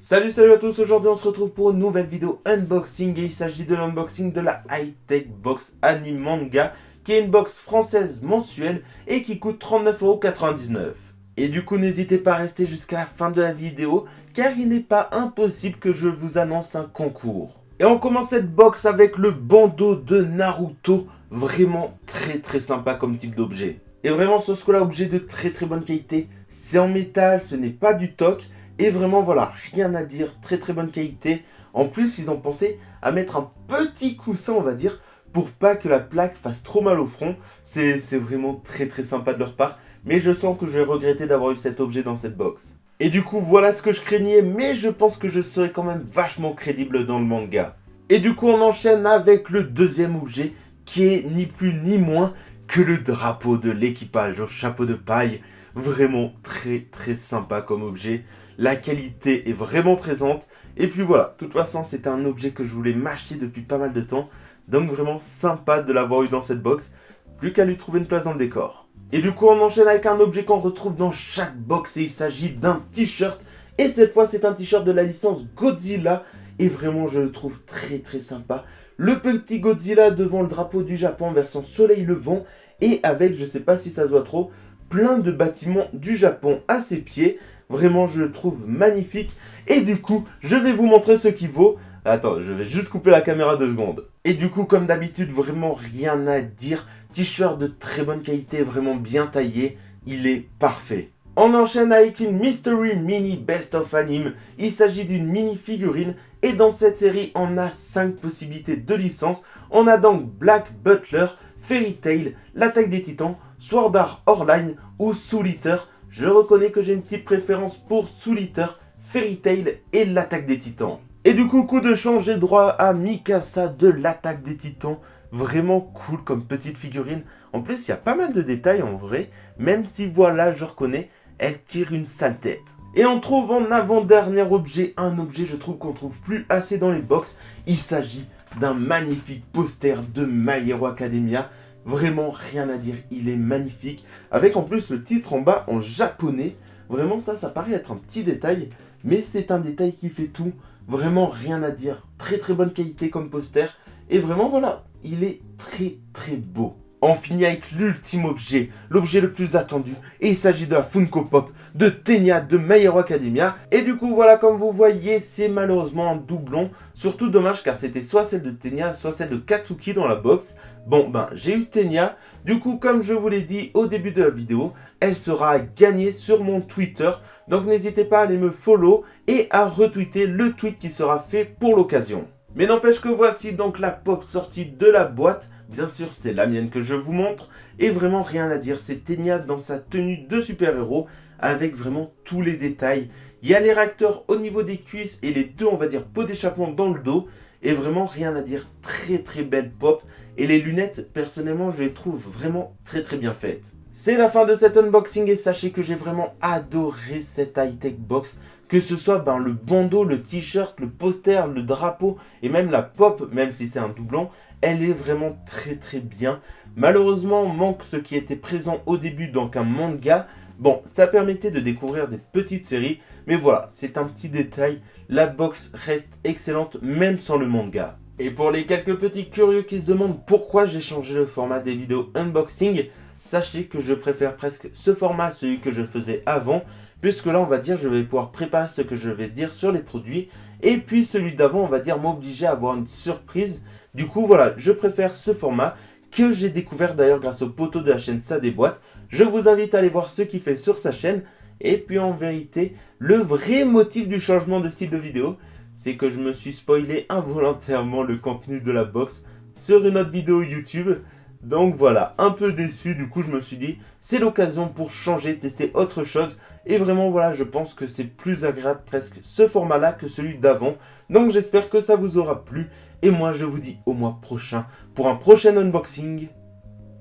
Salut à tous, aujourd'hui on se retrouve pour une nouvelle vidéo unboxing et il s'agit de l'unboxing de la Hightech Box Anime Manga qui est une box française mensuelle et qui coûte 39,99 €. Et du coup n'hésitez pas à rester jusqu'à la fin de la vidéo car il n'est pas impossible que je vous annonce un concours. Et on commence cette box avec le bandeau de Naruto, vraiment très sympa comme type d'objet. Et vraiment ce là objet de très bonne qualité, c'est en métal, ce n'est pas du toc. Et vraiment voilà, rien à dire, très bonne qualité. En plus, ils ont pensé à mettre un petit coussin, on va dire, pour pas que la plaque fasse trop mal au front. C'est vraiment très sympa de leur part. Mais je sens que je vais regretter d'avoir eu cet objet dans cette box. Et du coup, voilà ce que je craignais, mais je pense que je serai quand même vachement crédible dans le manga. Et du coup, on enchaîne avec le deuxième objet, qui est ni plus ni moins que le drapeau de l'équipage au chapeau de paille. Vraiment très sympa comme objet. La qualité est vraiment présente. Et puis voilà, de toute façon, c'est un objet que je voulais m'acheter depuis pas mal de temps. Donc vraiment sympa de l'avoir eu dans cette box. Plus qu'à lui trouver une place dans le décor. Et du coup, on enchaîne avec un objet qu'on retrouve dans chaque box. Et il s'agit d'un t-shirt. Et cette fois, c'est un t-shirt de la licence Godzilla. Et vraiment, je le trouve très sympa. Le petit Godzilla devant le drapeau du Japon version soleil levant. Et avec, je sais pas si ça se voit trop, plein de bâtiments du Japon à ses pieds. Vraiment, je le trouve magnifique. Et du coup, je vais vous montrer ce qu'il vaut. Attends, je vais juste couper la caméra 2 secondes. Et du coup, comme d'habitude, vraiment rien à dire. T-shirt de très bonne qualité, vraiment bien taillé. Il est parfait. On enchaîne avec une Mystery Mini Best of Anime. Il s'agit d'une mini figurine. Et dans cette série, on a 5 possibilités de licence. On a donc Black Butler, Fairy Tail, L'Attaque des Titans, Sword Art Online ou Soul Eater. Je reconnais que j'ai une petite préférence pour Soul Eater, Fairy Tail et l'Attaque des Titans. Et du coup, coup de chance, j'ai droit à Mikasa de l'Attaque des Titans. Vraiment cool comme petite figurine. En plus, il y a pas mal de détails en vrai. Même si voilà, je reconnais, elle tire une sale tête. Et on trouve en avant-dernier objet, un objet je trouve qu'on trouve plus assez dans les box. Il s'agit d'un magnifique poster de My Hero Academia. Vraiment rien à dire, il est magnifique. Avec en plus le titre en bas en japonais. Vraiment ça paraît être un petit détail. Mais c'est un détail qui fait tout. Vraiment rien à dire. Très bonne qualité comme poster. Et vraiment voilà, il est très beau. On finit avec l'ultime objet, l'objet le plus attendu. Et il s'agit de la Funko Pop de Ténia de My Hero Academia. Et du coup voilà, comme vous voyez, c'est malheureusement un doublon. Surtout dommage car c'était soit celle de Ténia, soit celle de Katsuki dans la box. Bon ben j'ai eu Ténia. Du coup comme je vous l'ai dit au début de la vidéo, elle sera à gagner sur mon Twitter. Donc n'hésitez pas à aller me follow et à retweeter le tweet qui sera fait pour l'occasion. Mais n'empêche que voici donc la pop sortie de la boîte. Bien sûr, c'est la mienne que je vous montre. Et vraiment rien à dire, c'est Ténia dans sa tenue de super-héros avec vraiment tous les détails. Il y a les réacteurs au niveau des cuisses et les deux, on va dire, pots d'échappement dans le dos. Et vraiment rien à dire, très belle pop. Et les lunettes, personnellement, je les trouve vraiment très bien faites. C'est la fin de cet unboxing et sachez que j'ai vraiment adoré cette high-tech box. Que ce soit le bandeau, le t-shirt, le poster, le drapeau et même la pop, même si c'est un doublon, elle est vraiment très bien. Malheureusement, manque ce qui était présent au début, donc un manga. Bon, ça permettait de découvrir des petites séries, mais voilà, c'est un petit détail. La box reste excellente même sans le manga. Et pour les quelques petits curieux qui se demandent pourquoi j'ai changé le format des vidéos unboxing, sachez que je préfère presque ce format à celui que je faisais avant. Puisque là, on va dire, je vais pouvoir préparer ce que je vais dire sur les produits. Et puis celui d'avant, on va dire, m'obliger à avoir une surprise. Du coup, voilà, je préfère ce format que j'ai découvert d'ailleurs grâce au poteau de la chaîne Ça Déboîte. Je vous invite à aller voir ce qu'il fait sur sa chaîne. Et puis en vérité, le vrai motif du changement de style de vidéo, c'est que je me suis spoilé involontairement le contenu de la box sur une autre vidéo YouTube. Donc voilà, un peu déçu, du coup je me suis dit, c'est l'occasion pour changer, tester autre chose. Et vraiment voilà, je pense que c'est plus agréable presque ce format-là que celui d'avant. Donc j'espère que ça vous aura plu. Et moi je vous dis au mois prochain pour un prochain unboxing.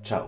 Ciao.